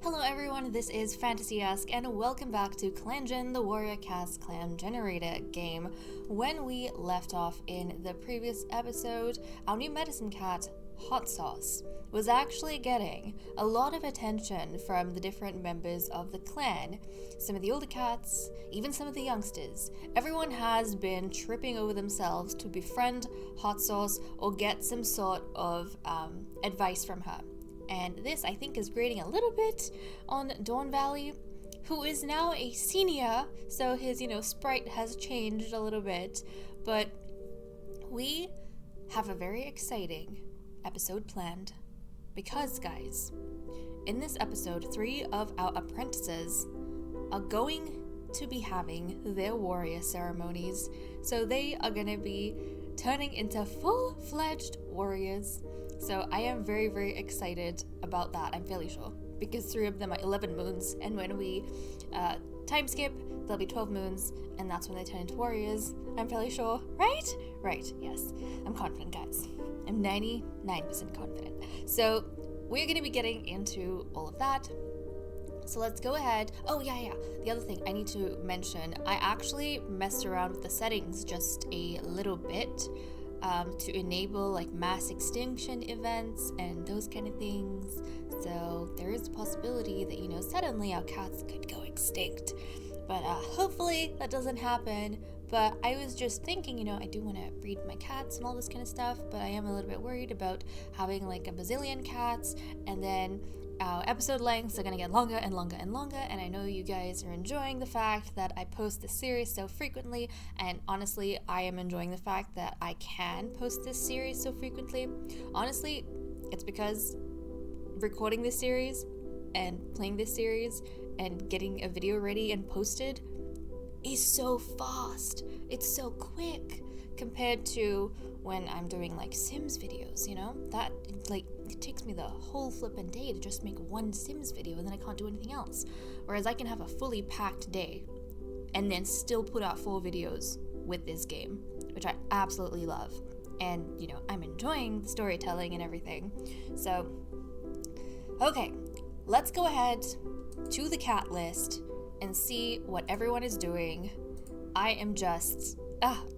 Hello everyone, this is Fantasy-esque and welcome back to ClanGen, the Warrior Cast Clan Generator game. When we left off in the previous episode, our new medicine cat, Hot Sauce, was actually getting a lot of attention from the different members of the clan. Some of the older cats, even some of the youngsters. Everyone has been tripping over themselves to befriend Hot Sauce or get some sort of advice from her. And this, I think, is grading a little bit on Dawn Valley, who is now a senior, so his, sprite has changed a little bit. But we have a very exciting episode planned. Because, guys, in this episode, 3 of our apprentices are going to be having their warrior ceremonies. So they are going to be turning into full-fledged warriors. So I am very, very excited about that, I'm fairly sure. Because 3 of them are 11 moons, and when we time skip, there'll be 12 moons, and that's when they turn into warriors. I'm fairly sure, right? Right, yes. I'm confident, guys. I'm 99% confident. So we're going to be getting into all of that. So let's go ahead. Oh, yeah. The other thing I need to mention, I actually messed around with the settings just a little bit to enable like mass extinction events and those kind of things. So there is a possibility that, suddenly our cats could go extinct. But hopefully that doesn't happen. But I was just thinking, I do want to breed my cats and all this kind of stuff, but I am a little bit worried about having like a bazillion cats, and then our episode lengths are going to get longer and longer and longer, and I know you guys are enjoying the fact that I post this series so frequently, and honestly, I am enjoying the fact that I can post this series so frequently. Honestly, it's because recording this series and playing this series and getting a video ready and posted is so fast. It's so quick compared to when I'm doing like Sims videos, that it takes me the whole flippin' day to just make one Sims video and then I can't do anything else. Whereas I can have a fully packed day and then still put out 4 videos with this game, which I absolutely love. And, I'm enjoying the storytelling and everything. So, okay, let's go ahead to the cat list and see what everyone is doing. I am just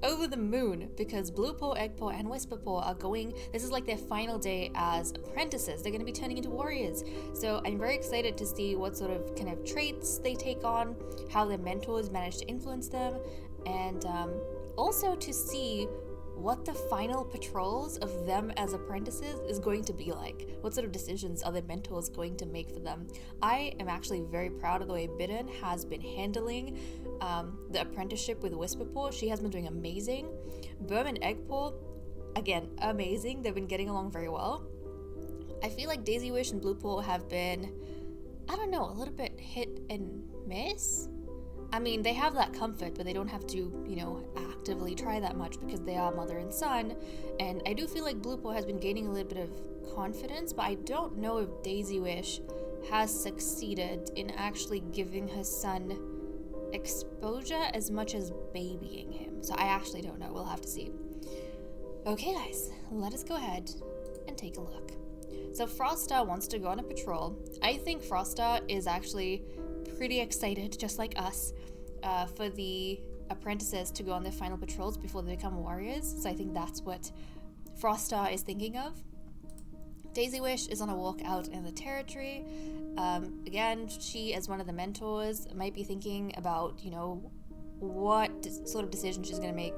over the moon because Blue Paw, Egg Paw, and Whisper Paw are going. This is like their final day as apprentices. They're going to be turning into warriors. So I'm very excited to see what sort of kind of traits they take on, how their mentors manage to influence them, and also to see what the final patrols of them as apprentices is going to be like. What sort of decisions are their mentors going to make for them? I am actually very proud of the way Bidden has been handling the apprenticeship with Whisperpaw. She has been doing amazing. Burm and Eggpaw, again, amazing. They've been getting along very well. I feel like Daisy Wish and Bluepaw have been, a little bit hit and miss. I mean, they have that comfort, but they don't have to, actively try that much because they are mother and son. And I do feel like Bluepaw has been gaining a little bit of confidence, but I don't know if Daisy Wish has succeeded in actually giving her son exposure as much as babying him. So I actually don't know. We'll have to see. Okay, guys, let us go ahead and take a look. So Frostar wants to go on a patrol. I think Frostar is actually pretty excited, just like us, for the apprentices to go on their final patrols before they become warriors. So I think that's what Frostar is thinking of. Daisy Wish is on a walk out in the territory. Again, she, as one of the mentors, might be thinking about, what sort of decision she's going to make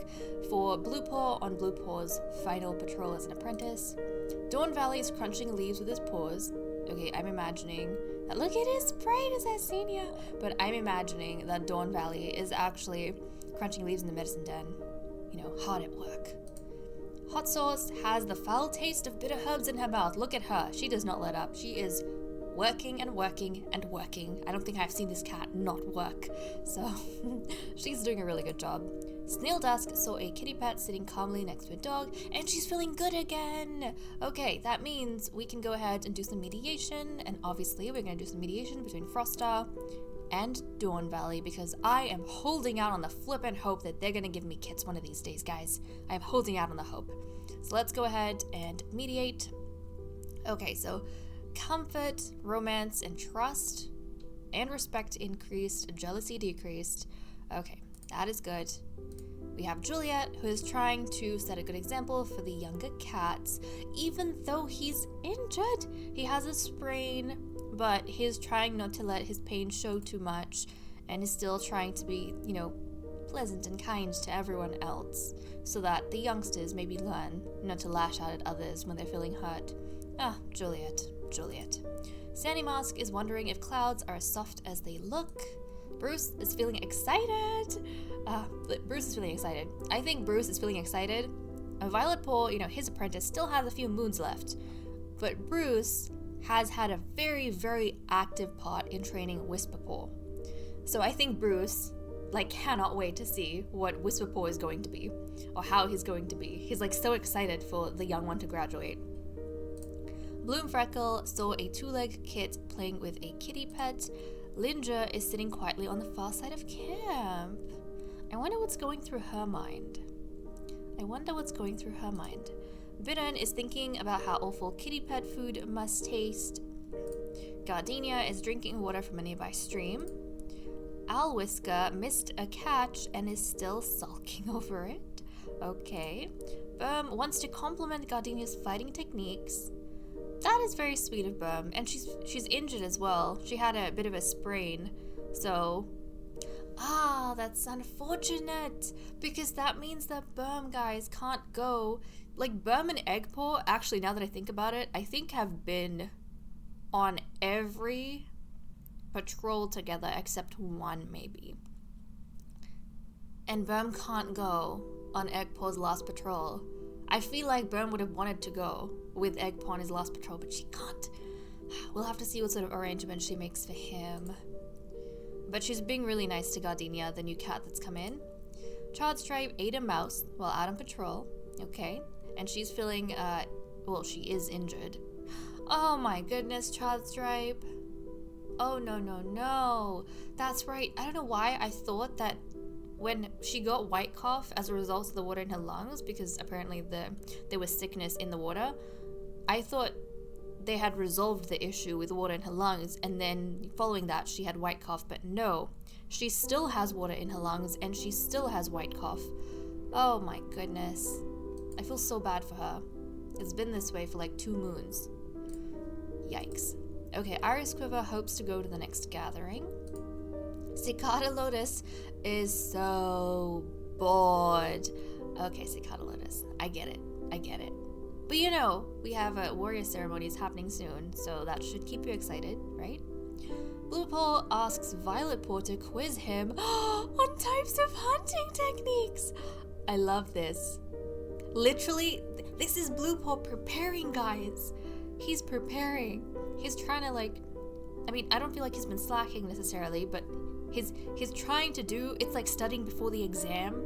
for Bluepaw on Bluepaw's final patrol as an apprentice. Dawn Valley is crunching leaves with his paws. Okay, I'm imagining that, look at his sprite as a senior, but I'm imagining that Dawn Valley is actually crunching leaves in the medicine den, hard at work. Hot Sauce has the foul taste of bitter herbs in her mouth. Look at her. She does not let up. She is working and working and working. I don't think I've seen this cat not work. So she's doing a really good job. Snail Dusk saw a kitty pet sitting calmly next to a dog, and she's feeling good again. Okay, that means we can go ahead and do some mediation, and obviously we're going to do some mediation between Frostar and Dawn Valley because I am holding out on the flippin' hope that they're going to give me kits one of these days, guys. I am holding out on the hope. So let's go ahead and mediate. Okay, so Comfort, romance, and trust. And respect increased, jealousy decreased. Okay, that is good. We have Juliet, who is trying to set a good example for the younger cats. Even though he's injured, he has a sprain, but he's trying not to let his pain show too much, and is still trying to be, pleasant and kind to everyone else, so that the youngsters maybe learn not to lash out at others when they're feeling hurt. Juliet. Sandy Mask is wondering if clouds are as soft as they look. Bruce is feeling excited. I think Bruce is feeling excited. Violet Paw, his apprentice, still has a few moons left. But Bruce has had a very, very active part in training Whisperpaw. So I think Bruce, cannot wait to see what Whisperpaw is going to be. Or how he's going to be. He's, so excited for the young one to graduate. Bloomfreckle saw a two-legged kit playing with a kitty pet. Linja is sitting quietly on the far side of camp. I wonder what's going through her mind. Bittern is thinking about how awful kitty pet food must taste. Gardenia is drinking water from a nearby stream. Alwhisker missed a catch and is still sulking over it. Okay. Berm wants to compliment Gardenia's fighting techniques. That is very sweet of Berm, and she's injured as well. She had a bit of a sprain, so... that's unfortunate, because that means that Berm guys can't go... Berm and Eggpaw, actually, now that I think about it, I think have been on every patrol together except one, maybe. And Berm can't go on Eggpaw's last patrol. I feel like Berm would have wanted to go with Eggpaw on his last patrol, but she can't. We'll have to see what sort of arrangement she makes for him. But she's being really nice to Gardenia, the new cat that's come in. Chardstripe ate a mouse while out on patrol. Okay. And she's feeling, she is injured. Oh my goodness, Chardstripe. Oh, no. That's right. I don't know why I thought that when she got white cough as a result of the water in her lungs, because apparently there was sickness in the water, I thought they had resolved the issue with water in her lungs, and then following that she had white cough, but no. She still has water in her lungs, and she still has white cough. Oh my goodness. I feel so bad for her. It's been this way for 2 moons. Yikes. Okay, Iris Quiver hopes to go to the next gathering. Cicada Lotus is so bored. Okay, Cicada Lotus. I get it. But we have warrior ceremonies happening soon, so that should keep you excited, right? Blue Paw asks Violet Paw to quiz him on types of hunting techniques. I love this. Literally, this is Blue Paw preparing, guys. He's preparing. He's trying to I don't feel like he's been slacking necessarily, but he's trying to do, it's like studying before the exam,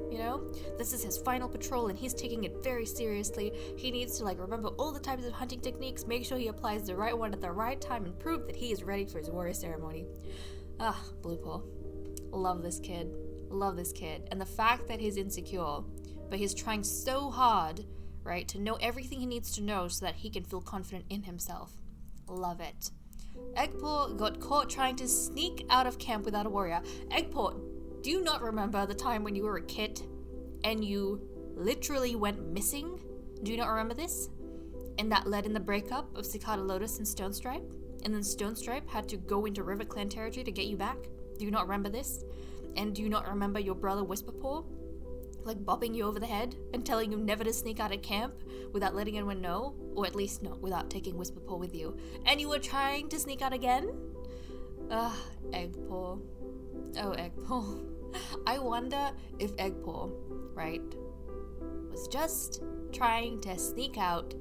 This is his final patrol and he's taking it very seriously. He needs to remember all the types of hunting techniques, make sure he applies the right one at the right time, and prove that he is ready for his warrior ceremony. Blue Paw. Love this kid. And the fact that he's insecure, but he's trying so hard, right, to know everything he needs to know so that he can feel confident in himself. Love it. Eggpaw got caught trying to sneak out of camp without a warrior. Eggpaw, do you not remember the time when you were a kid and you literally went missing? Do you not remember this? And that led in the breakup of Cicada Lotus and Stonestripe? And then Stonestripe had to go into Rivet Clan territory to get you back? Do you not remember this? And do you not remember your brother Whisperpaw bopping you over the head and telling you never to sneak out of camp without letting anyone know, or at least not without taking Whisperpaw with you, and you were trying to sneak out again? Eggpaw. Oh, Eggpaw. I wonder if Eggpaw, right, was just trying to sneak out.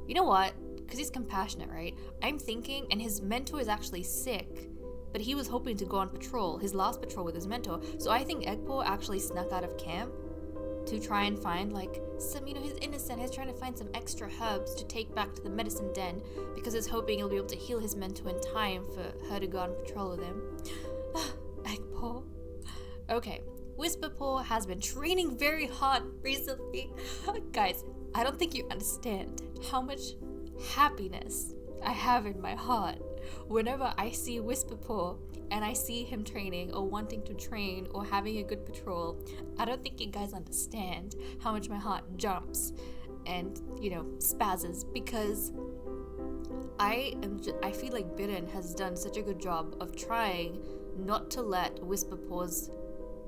You know what? Because he's compassionate, right? I'm thinking, and his mentor is actually sick, but he was hoping to go on patrol, his last patrol with his mentor, so I think Eggpaw actually snuck out of camp to try and find some, he's innocent, he's trying to find some extra herbs to take back to the medicine den because he's hoping he'll be able to heal his mentor in time for her to go on patrol with him. Eggpaw. Okay, Whisperpaw has been training very hard recently. Guys, I don't think you understand how much happiness I have in my heart. Whenever I see Whisperpaw and I see him training or wanting to train or having a good patrol, I don't think you guys understand how much my heart jumps and, spazzes, because I feel like Bidden has done such a good job of trying not to let Whisperpaw's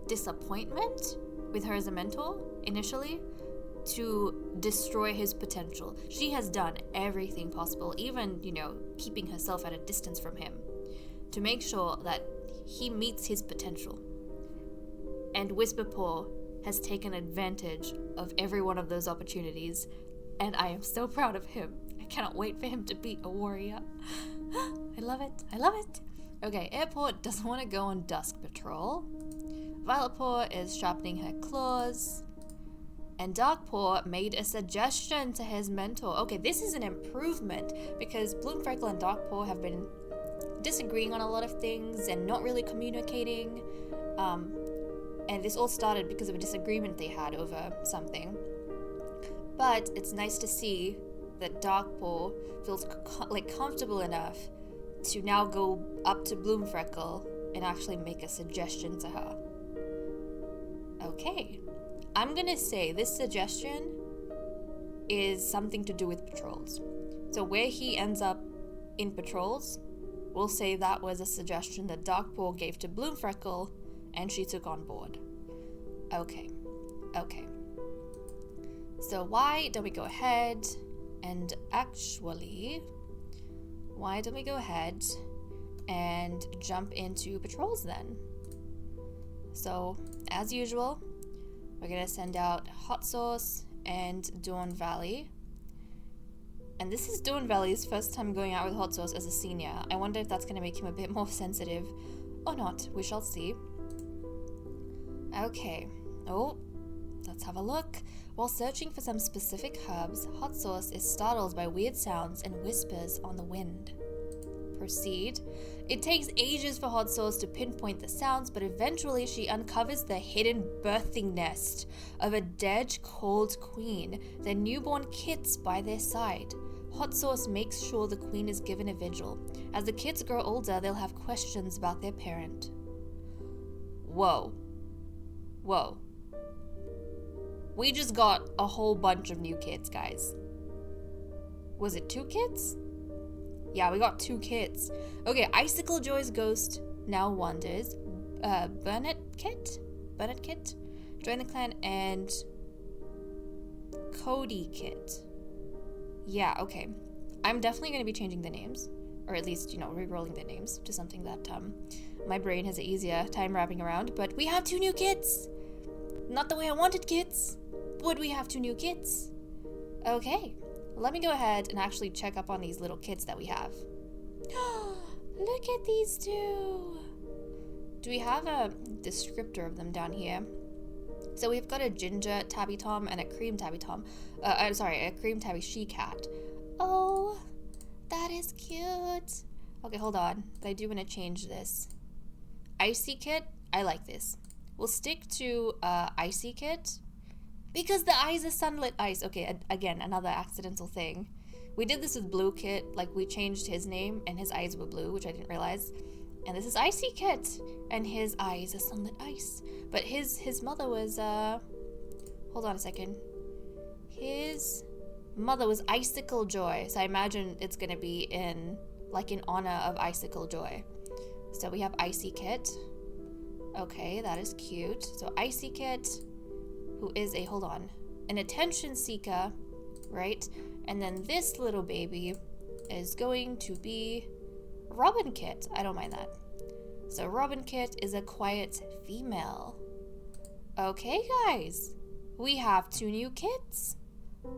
disappointment with her as a mentor initially to destroy his potential. She has done everything possible, even, keeping herself at a distance from him, to make sure that he meets his potential. And Whisperpaw has taken advantage of every one of those opportunities, and I am so proud of him. I cannot wait for him to be a warrior. I love it. Okay, Airport doesn't want to go on dusk patrol. Violetpaw is sharpening her claws. And Darkpaw made a suggestion to his mentor. Okay, this is an improvement, because Bloomfreckle and Darkpaw have been disagreeing on a lot of things and not really communicating. And this all started because of a disagreement they had over something. But it's nice to see that Darkpaw feels comfortable enough to now go up to Bloomfreckle and actually make a suggestion to her. Okay. I'm gonna say this suggestion is something to do with patrols. So where he ends up in patrols, we'll say that was a suggestion that Darkpaw gave to Bloomfreckle and she took on board. Okay. So why don't we go ahead and jump into patrols then? So, as usual, we're gonna send out Hot Sauce and Dawn Valley. And this is Dawn Valley's first time going out with Hot Sauce as a senior. I wonder if that's gonna make him a bit more sensitive or not. We shall see. Okay. Oh, let's have a look. While searching for some specific herbs, Hot Sauce is startled by weird sounds and whispers on the wind. Proceed. It takes ages for Hot Sauce to pinpoint the sounds, but eventually she uncovers the hidden birthing nest of a dead, cold queen, their newborn kits by their side. Hot Sauce makes sure the queen is given a vigil. As the kids grow older, they'll have questions about their parent. Whoa. We just got a whole bunch of new kids, guys. Was it 2 kids? Yeah, we got 2 kids. Okay, Icicle Joy's ghost now wanders. Burnett Kit, join the clan, and Cody Kit. Yeah, okay. I'm definitely going to be changing the names, or at least, re-rolling the names to something that my brain has an easier time wrapping around. But we have 2 new kids. Not the way I wanted kids, but we have 2 new kids. Okay. Let me go ahead and actually check up on these little kids that we have. Look at these 2. Do we have a descriptor of them down here? So we've got a ginger tabby tom and a cream tabby tom. A cream tabby she-cat. Oh, that is cute. Okay, hold on. I do want to change this. Icy Kit, I like this. We'll stick to Icy Kit. Because the eyes are sunlit ice. Okay, again, another accidental thing. We did this with Blue Kit, we changed his name and his eyes were blue, which I didn't realize. And this is Icy Kit, and his eyes are sunlit ice. But his mother was, hold on a second. His mother was Icicle Joy, so I imagine it's gonna be in honor of Icicle Joy. So we have Icy Kit. Okay, that is cute. So Icy Kit, who is an attention seeker, right? And then this little baby is going to be Robin Kit. I don't mind that. So Robin Kit is a quiet female. Okay, guys. We have 2 new kits.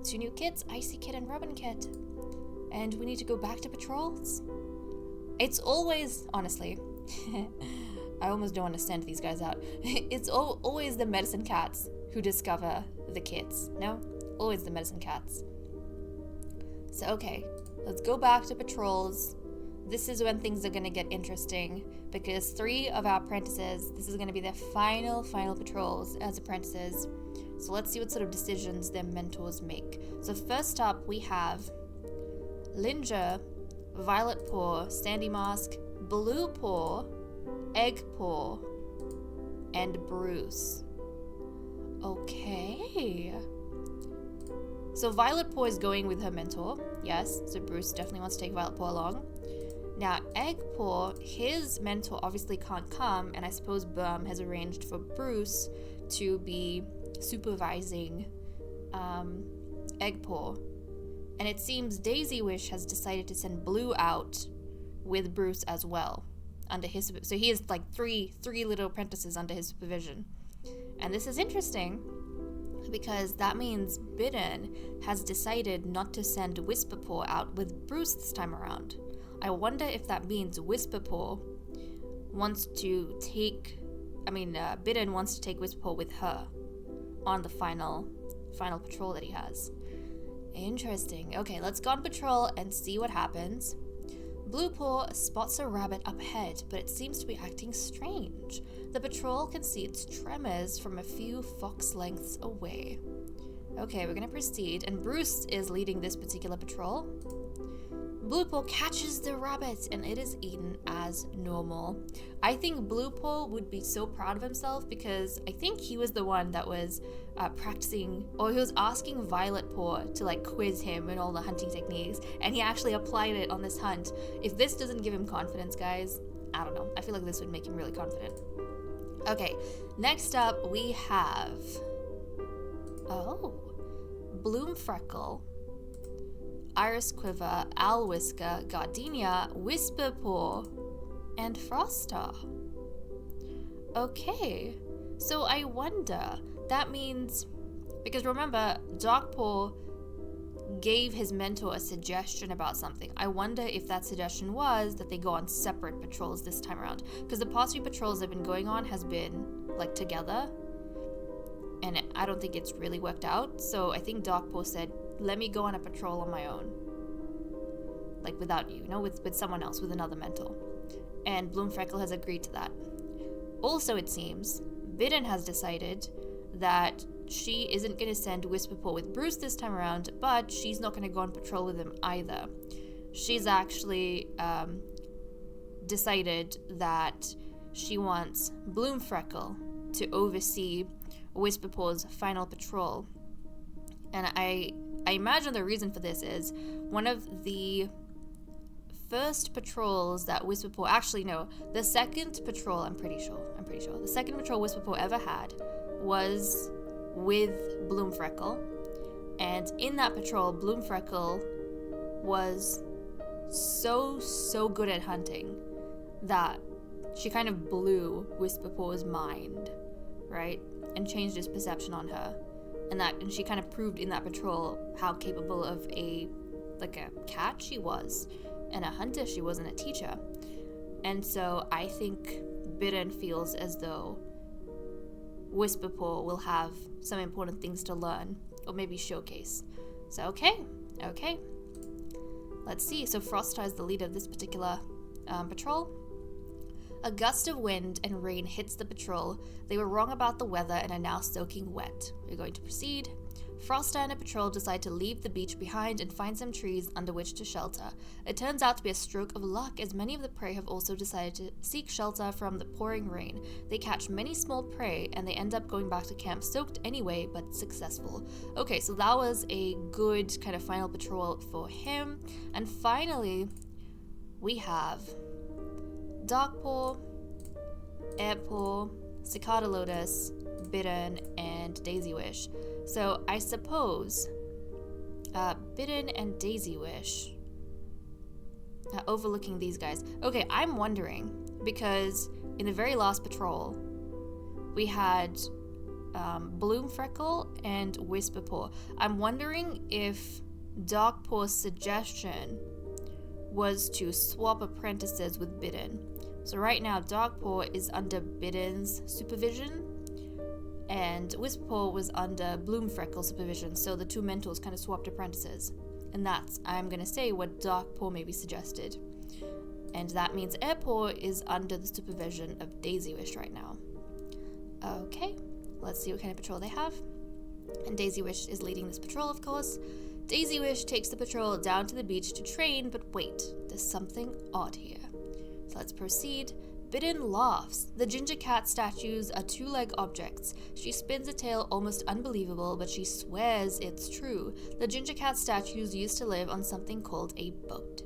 2 new kits, Icy Kit and Robin Kit. And we need to go back to patrols. It's always, honestly, I almost don't want to send these guys out. It's always the medicine cats who discover the kids, no? Always the medicine cats. So, okay, let's go back to patrols. This is when things are going to get interesting, because 3 of our apprentices, this is going to be their final patrols as apprentices. So let's see what sort of decisions their mentors make. So first up, we have Linger, Violet Paw, Sandy Mask, Blue Paw, Egg Paw, and Bruce. Okay. So Violet Paw is going with her mentor. Yes, so Bruce definitely wants to take Violet Paw along. Now, Egg Paw, his mentor obviously can't come, and I suppose has arranged for Bruce to be supervising Egg Paw. And it seems Daisy Wish has decided to send Blue out with Bruce as well, under his so he has like three little apprentices under his supervision. And this is interesting because that means Bidden has decided not to send Whisperpaw out with Bruce this time around. I wonder if that means Whisperpaw wants to take Bidden wants to take Whisperpaw with her on the final patrol that he has. Interesting. Okay, let's go on patrol and see what happens. Blue Paw spots a rabbit up ahead, but it seems to be acting strange. The patrol can see its tremors from a few fox lengths away. Okay, we're gonna proceed, and Bruce is leading this particular patrol. Blue Paw catches the rabbit, and it is eaten as normal. I think Blue Paw would be so proud of himself because I think he was the one that was practicing, or he was asking Violet Paw to like quiz him in all the hunting techniques, and he actually applied it on this hunt. If this doesn't give him confidence, guys, I don't know. I feel like this would make him really confident. Okay, next up we have, Bloom Freckle, Iris Quiver, Owl Whisker, Gardenia, Whisperpaw, and Frostar. Okay, so I wonder, that means, because remember, Darkpaw gave his mentor a suggestion about something. I wonder if that suggestion was that they go on separate patrols this time around. Because the past few patrols they've been going on has been, like, together. And I don't think it's really worked out. So I think Darkpaw said, let me go on a patrol on my own. Like, without you, with someone else, with another mentor. And Bloomfreckle has agreed to that. Also, it seems, Bidden has decided that she isn't going to send Whisperpaw with Bruce this time around, but she's not going to go on patrol with him either. She's actually decided that she wants Bloomfreckle to oversee Whisperpaw's final patrol. And I imagine the reason for this is one of the first patrols that Whisperpaw, actually no, the second patrol, I'm pretty sure, the second patrol Whisperpaw ever had was with Bloomfreckle, and in that patrol, Bloomfreckle was so good at hunting that she kind of blew Whisperpaw's mind, right, and changed his perception on her, and she kind of proved in that patrol how capable of a cat she was, and a hunter she was, and a teacher. And so I think Bidden feels as though Whisperpaw will have some important things to learn, or maybe showcase. So okay. Let's see. So Frostar is the leader of this particular patrol. A gust of wind and rain hits the patrol. They were wrong about the weather and are now soaking wet. We're going to proceed. Frostar and a patrol decide to leave the beach behind and find some trees under which to shelter. It turns out to be a stroke of luck, as many of the prey have also decided to seek shelter from the pouring rain. They catch many small prey, and they end up going back to camp soaked anyway, but successful. Okay, so that was a good kind of final patrol for him. And finally, we have Darkpaw, Airpaw, Cicada Lotus, Bidden, and Daisy Wish. So I suppose Bidden and Daisy Wish overlooking these guys. Okay, I'm wondering, because in the very last patrol we had Bloomfreckle and Whisperpaw. I'm wondering if Darkpaw's suggestion was to swap apprentices with Bidden. So right now Darkpaw is under Bidden's supervision, and Whisperpaw was under Bloomfreckle's supervision, so the two mentors kind of swapped apprentices. And that's, I'm going to say, what Darkpaw maybe suggested. And that means Airpaw is under the supervision of Daisy Wish right now. Okay, let's see what kind of patrol they have. And Daisy Wish is leading this patrol, of course. Daisy Wish takes the patrol down to the beach to train, but wait, there's something odd here. So let's proceed. Bidden laughs. The ginger cat statues are two-leg objects. She spins a tale almost unbelievable, but she swears it's true. The ginger cat statues used to live on something called a boat.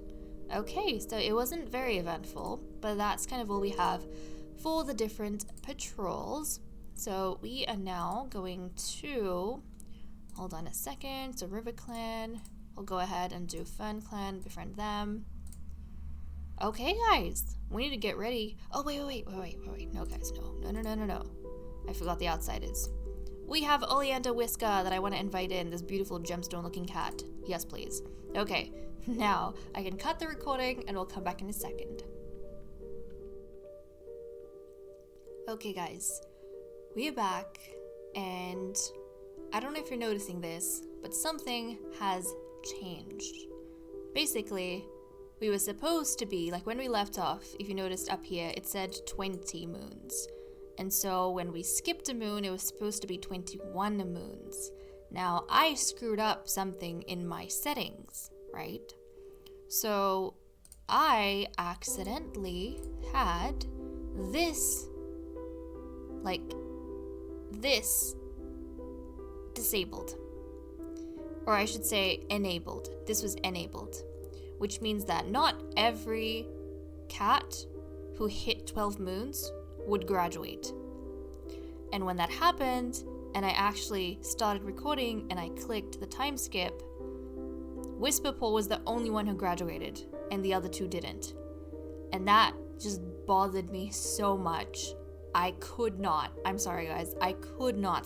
Okay, so it wasn't very eventful, but that's kind of all we have for the different patrols. So we are now going to... Hold on a second. So River Clan. We'll go ahead and do Fern Clan, befriend them. Okay, guys. We need to get ready. Oh, wait. No, guys, no. I forgot the outsiders. We have Oleander Whisker that I want to invite in. This beautiful gemstone-looking cat. Yes, please. Okay, now I can cut the recording and we'll come back in a second. Okay, guys. We are back, and I don't know if you're noticing this, but something has changed. Basically, we were supposed to be, like when we left off, if you noticed up here, it said 20 moons. And so when we skipped a moon, it was supposed to be 21 moons. Now, I screwed up something in my settings, right? So I accidentally had this disabled. Or I should say enabled. This was enabled. Which means that not every cat who hit 12 moons would graduate. And when that happened, and I actually started recording and I clicked the time skip, Whisperpaw was the only one who graduated, and the other two didn't. And that just bothered me so much. I could not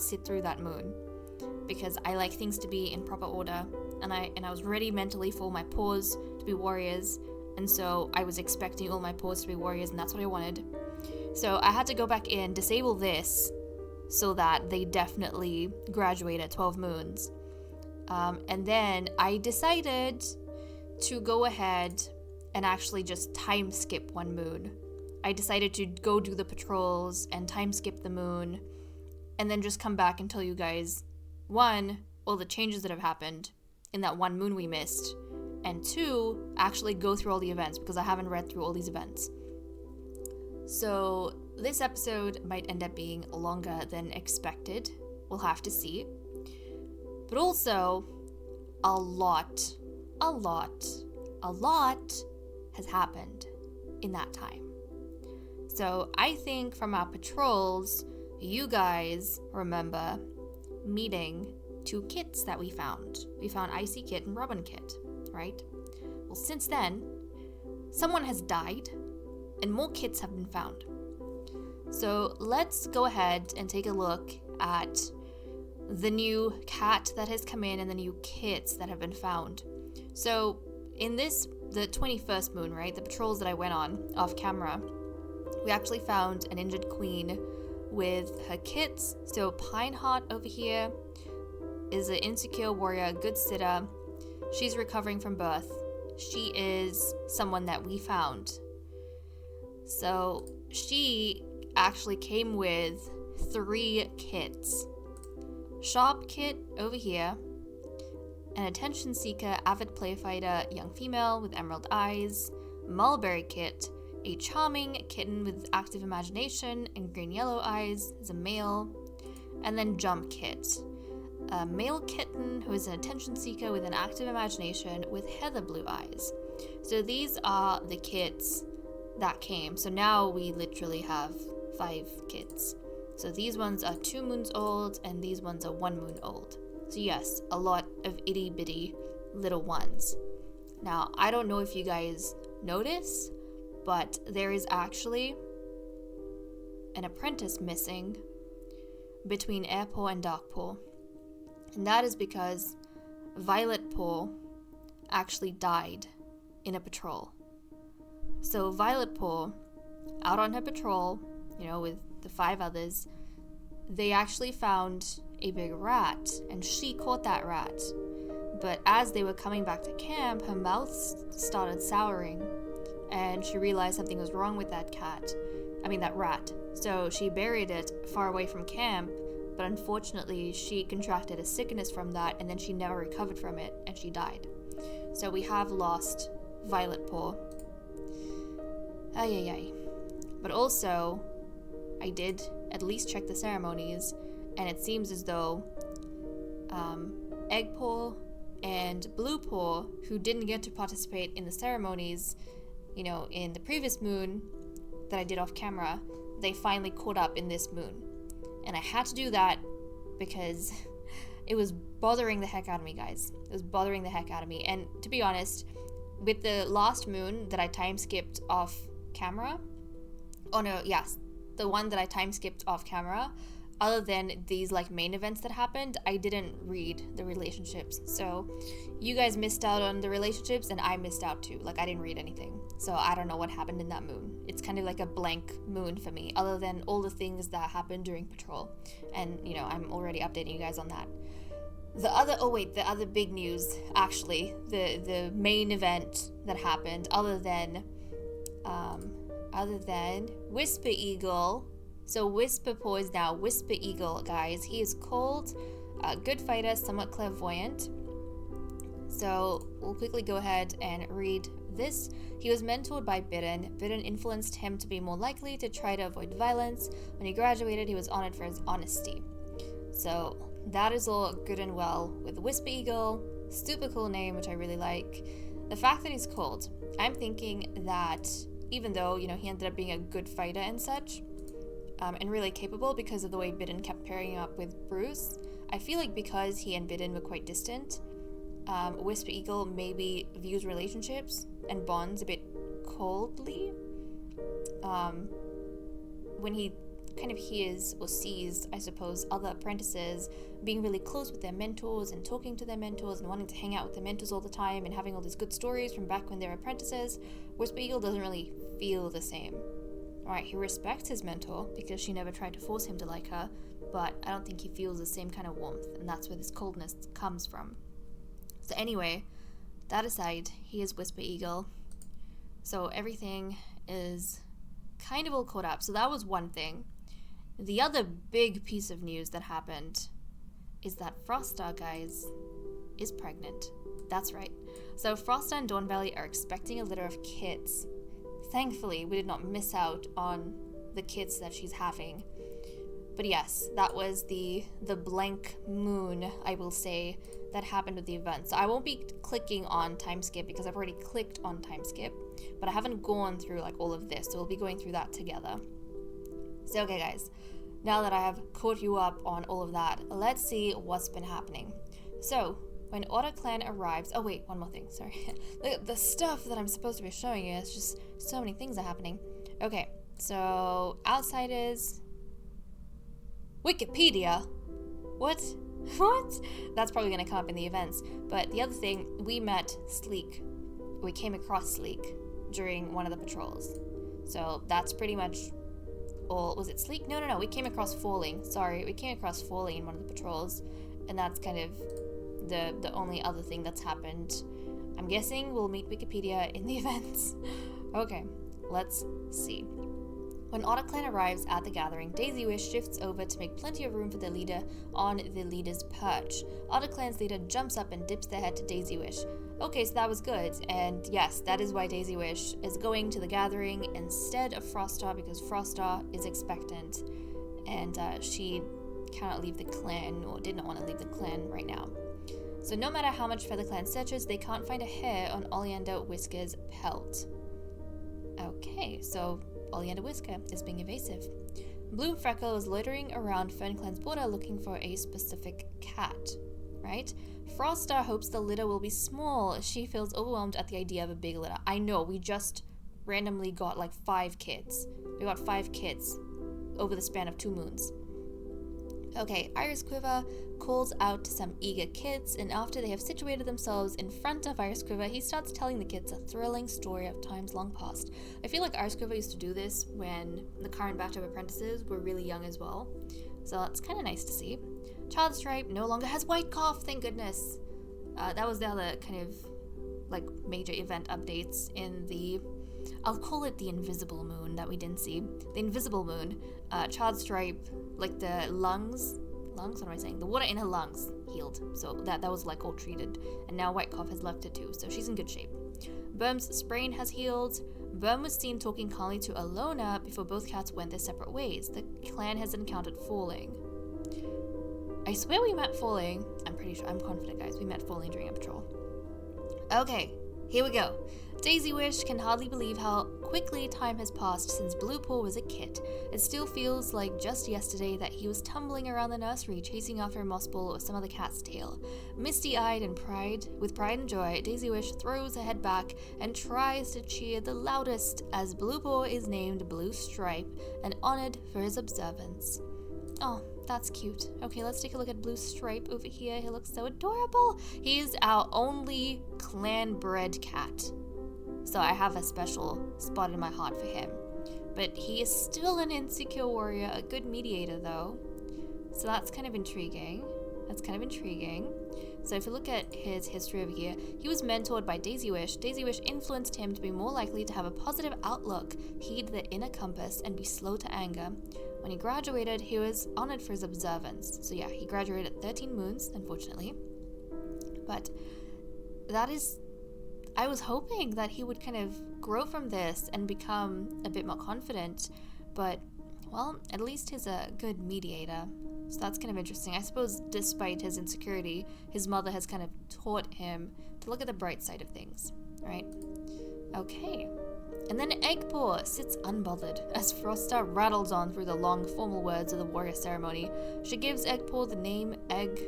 sit through that moon, because I like things to be in proper order, and I was ready mentally for all my paws to be warriors, and so I was expecting all my paws to be warriors, and that's what I wanted. So I had to go back in, disable this, so that they definitely graduate at 12 moons. And then I decided to go ahead and actually just time skip one moon. I decided to go do the patrols and time skip the moon, and then just come back and tell you guys, one, all the changes that have happened in that one moon we missed, and two, actually go through all the events, because I haven't read through all these events. So this episode might end up being longer than expected. We'll have to see. But also, a lot has happened in that time. So I think from our patrols, you guys remember meeting two kits that we found. We found Icy Kit and Robin Kit, right? Well, since then, someone has died and more kits have been found. So let's go ahead and take a look at the new cat that has come in and the new kits that have been found. So in this, the 21st moon, right, the patrols that I went on off camera, we actually found an injured queen with her kits. So Pine Heart over here is an insecure warrior, good sitter. She's recovering from birth. She is someone that we found. So she actually came with 3 kits. Sharp Kit over here, an attention seeker, avid play fighter, young female with emerald eyes. Mulberry Kit, a charming kitten with active imagination and green-yellow eyes, is a male. And then Jump Kit, a male kitten who is an attention seeker with an active imagination with heather blue eyes. So these are the kits that came. So now we literally have 5 kits. So these ones are 2 moons old and these ones are 1 moon old. So yes, a lot of itty bitty little ones. Now, I don't know if you guys notice, but there is actually an apprentice missing between Airpaw and Darkpaw. And that is because Violet Paw actually died in a patrol. So Violet Paw, out on her patrol, with the 5 others, they actually found a big rat, and she caught that rat. But as they were coming back to camp, her mouth started souring, and she realized something was wrong with that rat. So she buried it far away from camp, but unfortunately she contracted a sickness from that, and then she never recovered from it, and she died. So we have lost Violet Paw. Ay ay ay. But also, I did at least check the ceremonies, and it seems as though Egg Paw and Blue Paw, who didn't get to participate in the ceremonies, you know, in the previous moon that I did off camera, they finally caught up in this moon. And I had to do that because it was bothering the heck out of me, guys. It was bothering the heck out of me. And to be honest, with the last moon that I time skipped off camera, the one that I time skipped off camera, other than these like main events that happened, I didn't read the relationships. So you guys missed out on the relationships, and I missed out too. Like, I didn't read anything. So I don't know what happened in that moon. It's kind of like a blank moon for me, other than all the things that happened during patrol. And, you know, I'm already updating you guys on that. The other big news, actually, the main event that happened, other than Whisper Eagle. So Whisper Paw is now Whisper Eagle, guys. He is called a good fighter, somewhat clairvoyant. So we'll quickly go ahead and read this. He was mentored by Bidden. Bidden influenced him to be more likely to try to avoid violence. When he graduated, he was honored for his honesty. So that is all good and well with Whisper Eagle. Super cool name, which I really like. The fact that he's called, I'm thinking that even though, you know, he ended up being a good fighter and such, and really capable because of the way Bidden kept pairing up with Bruce, I feel like because he and Bidden were quite distant, Whisper Eagle maybe views relationships and bonds a bit coldly. When he kind of hears or sees, I suppose, other apprentices being really close with their mentors and talking to their mentors and wanting to hang out with their mentors all the time and having all these good stories from back when they were apprentices, Whisper Eagle doesn't really feel the same. Alright, he respects his mentor because she never tried to force him to like her, but I don't think he feels the same kind of warmth, and that's where this coldness comes from. So anyway, that aside, he is Whisper Eagle. So everything is kind of all caught up. So that was one thing. The other big piece of news that happened is that Frostar, guys, is pregnant. That's right. So Frostar and Dawnvalley are expecting a litter of kids. Thankfully, we did not miss out on the kids that she's having. But yes, that was the blank moon, I will say, that happened with the event. So I won't be clicking on time skip because I've already clicked on time skip, but I haven't gone through like all of this, so we'll be going through that together. So okay guys, now that I have caught you up on all of that, let's see what's been happening. So when AutoClan arrives, oh wait, one more thing, sorry. the stuff that I'm supposed to be showing you, it's just so many things are happening. Okay, so Outsiders, Wikipedia, what? That's probably gonna come up in the events. But the other thing, we met Sleek. We came across Sleek during one of the patrols. So that's pretty much all. Was it Sleek? No, we came across Falling. Sorry, we came across Falling in one of the patrols, and that's kind of the only other thing that's happened. I'm guessing we'll meet Wikipedia in the events. Okay, let's see. When AutoClan arrives at the gathering, Daisy Wish shifts over to make plenty of room for the leader on the leader's perch. AutoClan's leader jumps up and dips their head to Daisy Wish. Okay, so that was good, and yes, that is why Daisy Wish is going to the gathering instead of Frostar, because Frostar is expectant, and she cannot leave the clan, or did not want to leave the clan right now. So no matter how much FeatherClan searches, they can't find a hair on Oleander Whisker's pelt. Okay, so Oleander Whisker is being evasive. Bloom Freckle is loitering around FernClan's border looking for a specific cat, right? Frostar hopes the litter will be small. She feels overwhelmed at the idea of a big litter. I know, we just randomly got like 5 kids. We got 5 kids over the span of 2 moons. Okay, Iris Quiver calls out to some eager kids, and after they have situated themselves in front of Iris Quiver, he starts telling the kids a thrilling story of times long past. I feel like Iris Quiver used to do this when the current batch of apprentices were really young as well, so that's kind of nice to see. Child Stripe no longer has white cough, thank goodness. That was the other kind of like major event updates in the, I'll call it the invisible moon that we didn't see. The invisible moon, Child Stripe, like the lungs lungs? What am I saying? The water in her lungs healed. So that was like all treated. And now White Cough has left her too, so she's in good shape. Burm's sprain has healed. Burm was seen talking calmly to Alona before both cats went their separate ways. The clan has encountered Falling. I swear we met Falling. I'm pretty sure. I'm confident, guys. We met Falling during a patrol. Okay, here we go. Daisy Wish can hardly believe how quickly time has passed since Blue Paw was a kid. It still feels like just yesterday that he was tumbling around the nursery chasing after a moss ball or some other cat's tail. Misty-eyed and with pride and joy, Daisy Wish throws her head back and tries to cheer the loudest as Blue Paw is named Blue Stripe and honored for his observance. Oh, that's cute. Okay, let's take a look at Blue Stripe over here. He looks so adorable. He is our only clan-bred cat. So I have a special spot in my heart for him. But he is still an insecure warrior, a good mediator though. So that's kind of intriguing. So if you look at his history over here, he was mentored by Daisy Wish. Daisy Wish influenced him to be more likely to have a positive outlook, heed the inner compass, and be slow to anger. When he graduated, he was honored for his observance. So yeah, he graduated at 13 moons, unfortunately. But that is... I was hoping that he would kind of grow from this and become a bit more confident, but, well, at least he's a good mediator. So that's kind of interesting. I suppose despite his insecurity, his mother has kind of taught him to look at the bright side of things, right? Okay. And then Eggpaw sits unbothered as Frosta rattles on through the long formal words of the warrior ceremony. She gives Eggpaw the name Egg...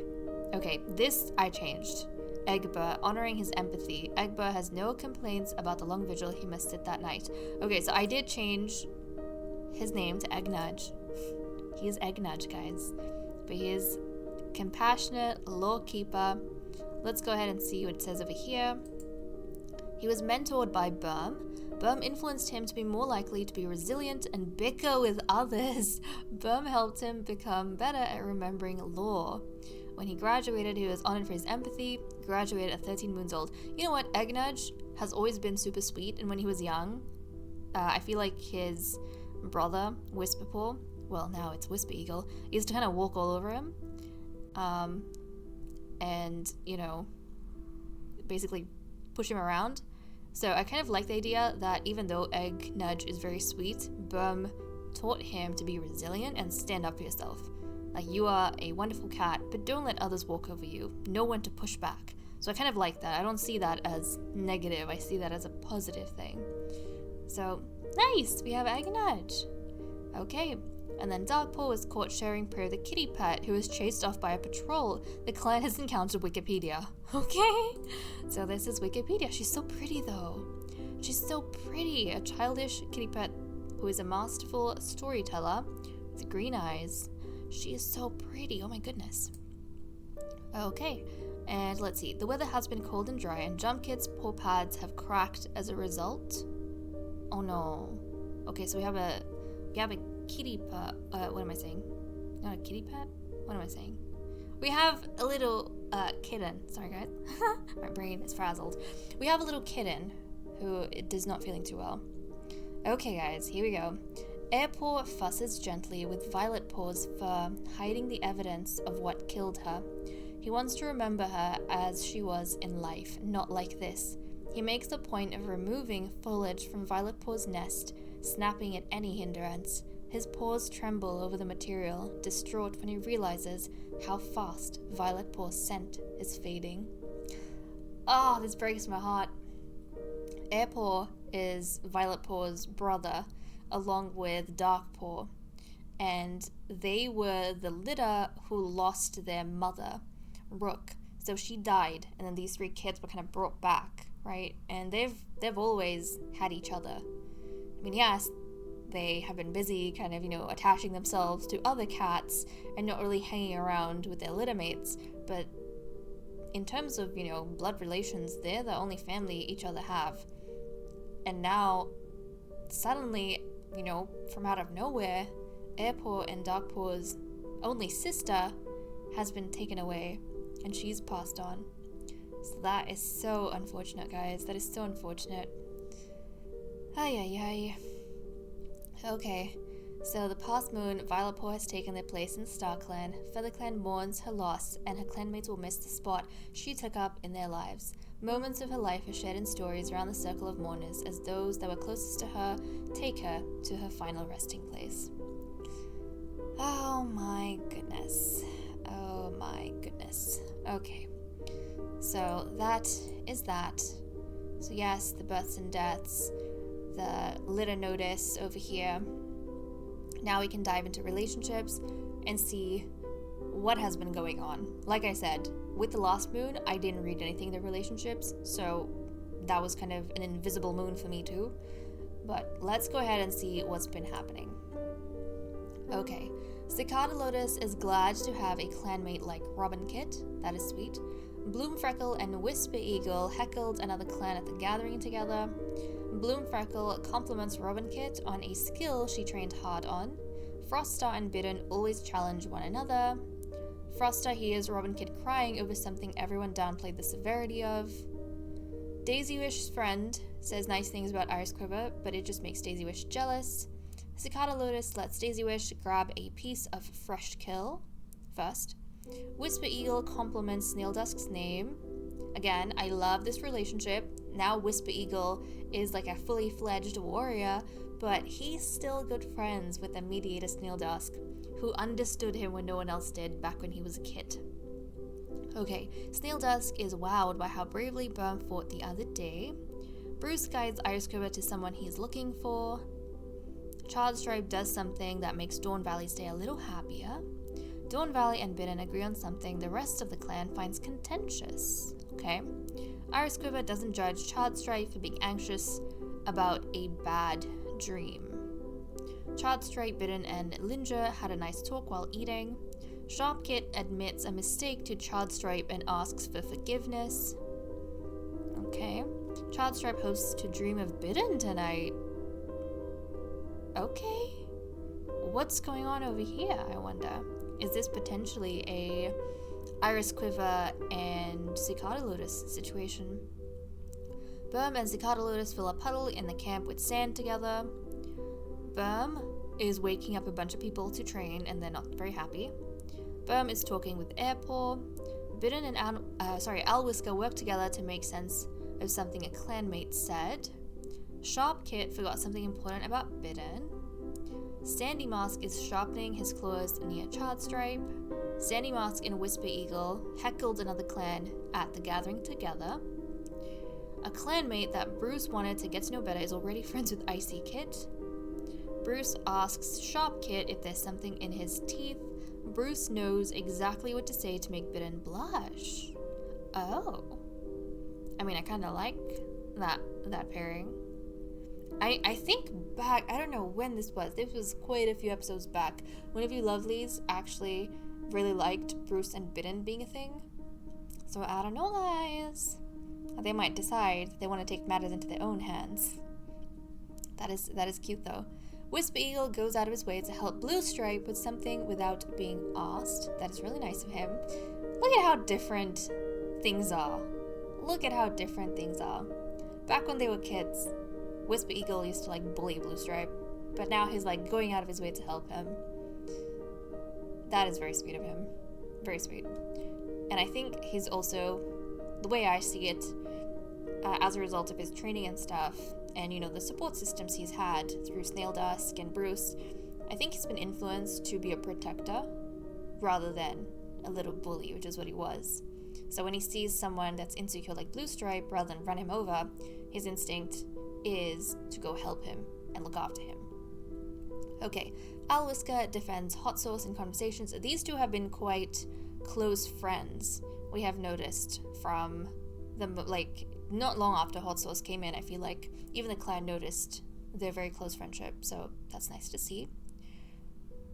Okay, this I changed. Egbert, honoring his empathy. Egbert has no complaints about the long vigil he must sit that night. Okay, so I did change his name to Eggnudge. He is Eggnudge, guys. But he is compassionate, law keeper. Let's go ahead and see what it says over here. He was mentored by Burm. Burm influenced him to be more likely to be resilient and bicker with others. Burm helped him become better at remembering law. When he graduated, he was honored for his empathy. Graduated at 13 moons old. You know what? Eggnudge has always been super sweet, and when he was young, I feel like his brother, Whisperpaw, well, now it's Whisper Eagle, used to kind of walk all over him. And, you know, basically push him around. So I kind of like the idea that even though Eggnudge is very sweet, Burm taught him to be resilient and stand up for yourself. Like, you are a wonderful cat, but don't let others walk over you. Know when to push back. So I kind of like that. I don't see that as negative. I see that as a positive thing. So, nice! We have Eggnudge. Okay. And then Darkpaw was caught sharing prey with a kitty pet who was chased off by a patrol. The clan has encountered Wikipedia. Okay? So this is Wikipedia. She's so pretty, though. She's so pretty. A childish kitty pet who is a masterful storyteller with green eyes. She is so pretty. Oh my goodness. Okay. And let's see. The weather has been cold and dry, and Jump Kit's paw pads have cracked as a result. Oh no. Okay, so we have a kitty pet. What am I saying? Not a kitty pet? What am I saying? We have a little kitten. Sorry, guys. My brain is frazzled. We have a little kitten who is not feeling too well. Okay, guys. Here we go. Airpaw fusses gently with Violet Paw's fur, hiding the evidence of what killed her. He wants to remember her as she was in life, not like this. He makes a point of removing foliage from Violet Paw's nest, snapping at any hindrance. His paws tremble over the material, distraught when he realizes how fast Violet Paw's scent is fading. Oh, this breaks my heart. Airpaw is Violet Paw's brother, along with Darkpaw, and they were the litter who lost their mother, Rook. So she died, and then these three kids were kind of brought back, right? And they've always had each other. I mean, yes, they have been busy kind of, attaching themselves to other cats and not really hanging around with their littermates, but in terms of, blood relations, they're the only family each other have. And now, suddenly, from out of nowhere, Airpaw and Darkpaw's only sister has been taken away, and she's passed on. So that is so unfortunate, guys. That is so unfortunate. Ay. Okay. So the past moon, Violet has taken their place in the Star Clan. Feather Clan mourns her loss, and her clanmates will miss the spot she took up in their lives. Moments of her life are shared in stories around the circle of mourners as those that were closest to her take her to her final resting place. Oh my goodness. Oh my goodness. Okay. So that is that. So yes, the births and deaths, the litter notice over here. Now we can dive into relationships and see what has been going on. Like I said, with the last moon, I didn't read anything in the relationships, so that was kind of an invisible moon for me too. But let's go ahead and see what's been happening. Okay, Cicada Lotus is glad to have a clanmate like Robin Kit. That is sweet. Bloomfreckle and Whisper Eagle heckled another clan at the gathering together. Bloomfreckle compliments Robin Kit on a skill she trained hard on. Froststar and Bidden always challenge one another. Froststar hears Robin Kit crying over something everyone downplayed the severity of. Daisy Wish's friend says nice things about Iris Quiver, but it just makes Daisy Wish jealous. Cicada Lotus lets Daisy Wish grab a piece of fresh kill first. Whisper Eagle compliments Snail Dusk's name. Again, I love this relationship. Now Whisper Eagle is like a fully fledged warrior, but he's still good friends with the mediator Snail Dusk, who understood him when no one else did back when he was a kid. Okay, Snail Dusk is wowed by how bravely Burm fought the other day. Bruce guides Iris Quiver to someone he's looking for. Childstripe does something that makes Dawn Valley stay a little happier. Dawn Valley and Bidden agree on something the rest of the clan finds contentious. Okay. Iris Quiver doesn't judge Childstripe for being anxious about a bad dream. Childstripe, Bidden, and Linja had a nice talk while eating. Sharp Kit admits a mistake to Childstripe and asks for forgiveness. Okay. Childstripe hopes to dream of Bidden tonight. Okay. What's going on over here, I wonder? Is this potentially a Iris Quiver and Cicada Lotus situation? Burm and Cicada Lotus fill a puddle in the camp with sand together. Burm is waking up a bunch of people to train and they're not very happy. Burm is talking with Airpaw. Bidden and Alwhisker work together to make sense of something a clanmate said. Sharp Kit forgot something important about Bidden. Sandy Mask is sharpening his claws near Childstripe. Sandy Mask and Whisper Eagle heckled another clan at the gathering together. A clanmate that Bruce wanted to get to know better is already friends with Icy Kit. Bruce asks Sharp Kit if there's something in his teeth. Bruce knows exactly what to say to make Bidden blush. Oh. I mean, I kind of like that pairing. I think back, I don't know when this was quite a few episodes back. One of you lovelies actually really liked Bruce and Bidden being a thing. So I don't know, guys. They might decide they want to take matters into their own hands. That is cute though. Whisper Eagle goes out of his way to help Blue Stripe with something without being asked. That is really nice of him. Look at how different things are. Back when they were kids, Whisper Eagle used to bully Blue Stripe, but now he's going out of his way to help him. That is very sweet of him. Very sweet. And I think he's also, the way I see it, as a result of his training and stuff, and the support systems he's had through Snail Dusk and Bruce, I think he's been influenced to be a protector rather than a little bully, which is what he was. So when he sees someone that's insecure like Blue Stripe, rather than run him over, his instinct is to go help him and look after him. Okay, Alwhisker defends Hot Sauce in conversations. These two have been quite close friends. We have noticed from them, not long after Hot Sauce came in, I feel like even the clan noticed their very close friendship, so that's nice to see.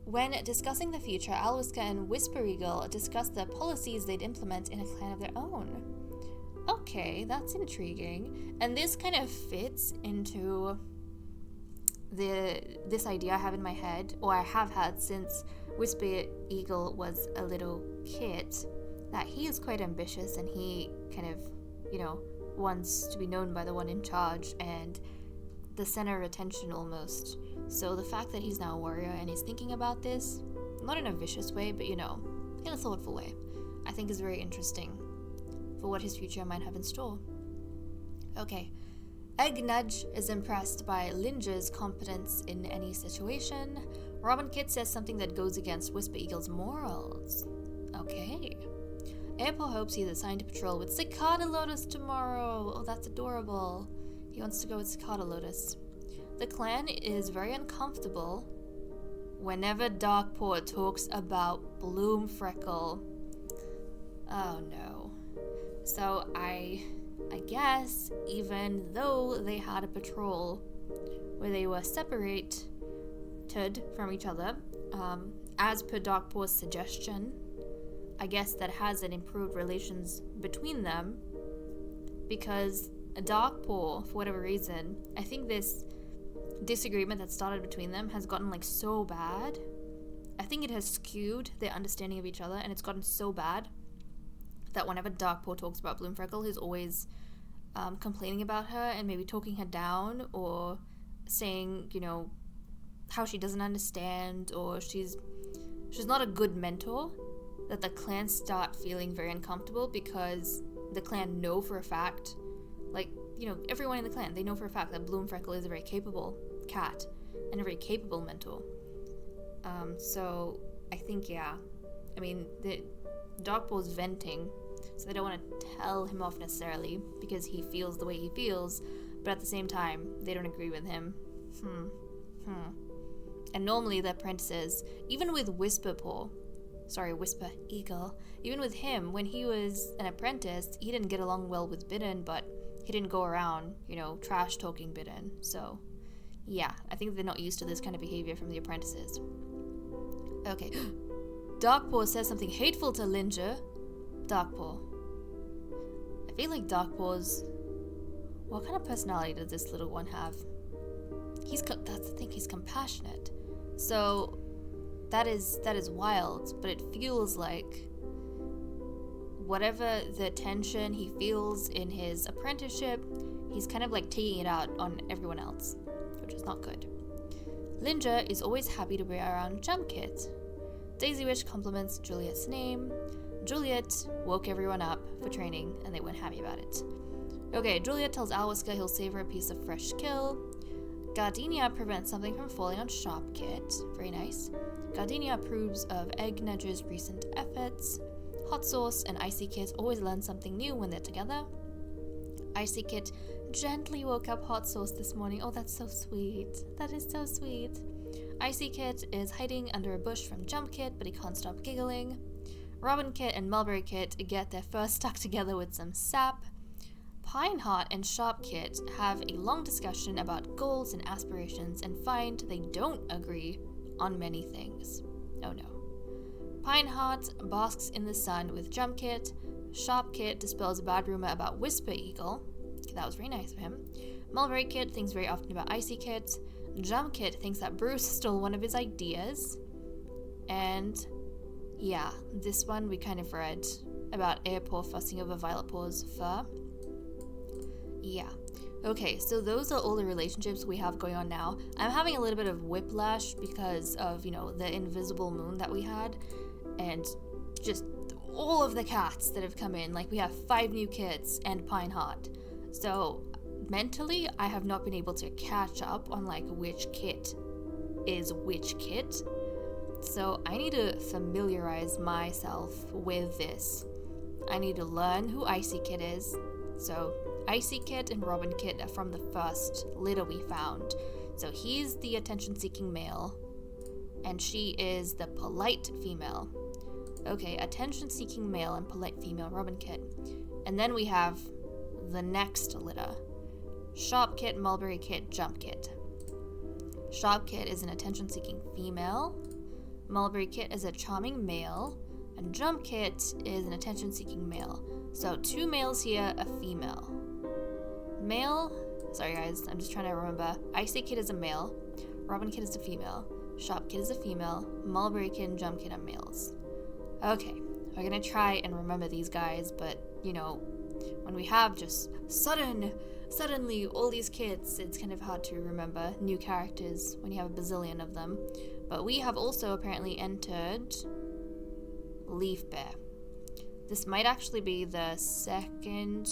When discussing the future, Alwhisker and Whisper Eagle discuss the policies they'd implement in a clan of their own. Okay, that's intriguing. And this kind of fits into this idea I have in my head, or I have had since Whisper Eagle was a little kid, that he is quite ambitious and he kind of, wants to be known by the one in charge, and the center of attention almost. So the fact that he's now a warrior and he's thinking about this, not in a vicious way, but in a thoughtful way, I think is very interesting for what his future might have in store. Okay. Egg Nudge is impressed by Linja's competence in any situation. Robin Kit says something that goes against Whisper Eagle's morals. Okay. Airpo hopes he's assigned to patrol with Cicada Lotus tomorrow. Oh, that's adorable. He wants to go with Cicada Lotus. The clan is very uncomfortable whenever Darkpaw talks about Bloom Freckle. Oh no. So I guess even though they had a patrol where they were separated from each other, as per Darkpaw's suggestion, I guess that has an improved relations between them, because Darkpaw, for whatever reason, I think this disagreement that started between them has gotten so bad. I think it has skewed their understanding of each other, and it's gotten so bad that whenever Darkpaw talks about Bloomfreckle, he's always complaining about her and maybe talking her down, or saying, how she doesn't understand, or she's not a good mentor, that the clan start feeling very uncomfortable, because the clan know for a fact, everyone in the clan, they know for a fact that Bloomfreckle is a very capable cat and a very capable mentor. So I think, the Darkpaw's venting, so they don't want to tell him off necessarily because he feels the way he feels, but at the same time, they don't agree with him. And normally the apprentices, even with Whisper Eagle, even with him, when he was an apprentice, he didn't get along well with Bidden, but he didn't go around, trash talking Bidden. So, yeah, I think they're not used to this kind of behavior from the apprentices. Okay. Darkpaw says something hateful to Linja. Darkpaw. I feel like Darkpaw's... What kind of personality does this little one have? That's the thing, he's compassionate. So, that is wild, but it feels like whatever the tension he feels in his apprenticeship, he's kind of taking it out on everyone else, which is not good. Linja is always happy to be around Jump Kit. Daisy Wish compliments Juliet's name. Juliet woke everyone up for training, and they weren't happy about it. Okay, Juliet tells Alwiska he'll save her a piece of fresh kill. Gardenia prevents something from falling on Sharp Kit. Very nice. Gardenia approves of Egg Nudge's recent efforts. Hot Sauce and Icy Kit always learn something new when they're together. Icy Kit gently woke up Hot Sauce this morning. Oh, that's so sweet. That is so sweet. Icy Kit is hiding under a bush from Jump Kit, but he can't stop giggling. Robin Kit and Mulberry Kit get their first stuck together with some sap. Pine Heart and Sharp Kit have a long discussion about goals and aspirations and find they don't agree on many things. Oh no. Pine Heart basks in the sun with Jump Kit. Sharp Kit dispels a bad rumor about Whisper Eagle. That was very nice of him. Mulberry Kit thinks very often about Icy Kit. Jump Kit thinks that Bruce stole one of his ideas. And yeah, this one we kind of read about Airpaw fussing over Violet Paw's fur. Yeah. Okay, so those are all the relationships we have going on now. I'm having a little bit of whiplash because of, the invisible moon that we had, and just all of the cats that have come in. We have 5 new kits and Pine Heart. So mentally, I have not been able to catch up on which kit is which kit. So I need to familiarize myself with this. I need to learn who Icy Kit is. So Icy Kit and Robin Kit are from the first litter we found. So he's the attention-seeking male, and she is the polite female. Okay, attention-seeking male and polite female Robin Kit. And then we have the next litter. Sharp Kit, Mulberry Kit, Jump Kit. Sharp Kit is an attention-seeking female. Mulberry Kit is a charming male. And Jump Kit is an attention-seeking male. So 2 males here, a female. Male, sorry guys, I'm just trying to remember. Icy Kit is a male. Robin Kit is a female. Sharp Kit is a female. Mulberry Kit and Jump Kit are males. Okay, we're gonna try and remember these guys, but when we have just sudden suddenly all these kids, it's kind of hard to remember new characters when you have a bazillion of them. But we have also apparently entered Leaf Bear. This might actually be the second...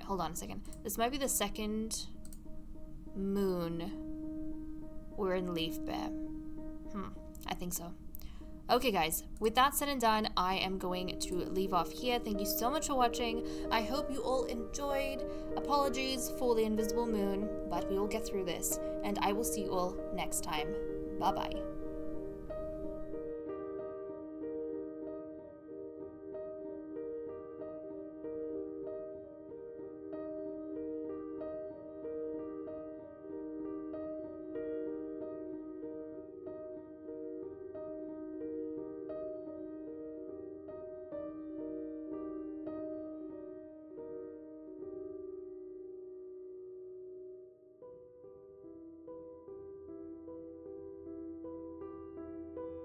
hold on a second. This might be the second moon we're in Leaf Bear. I think so. Okay guys, with that said and done, I am going to leave off here. Thank you so much for watching. I hope you all enjoyed. Apologies for the invisible moon, but we will get through this. And I will see you all next time. Bye bye.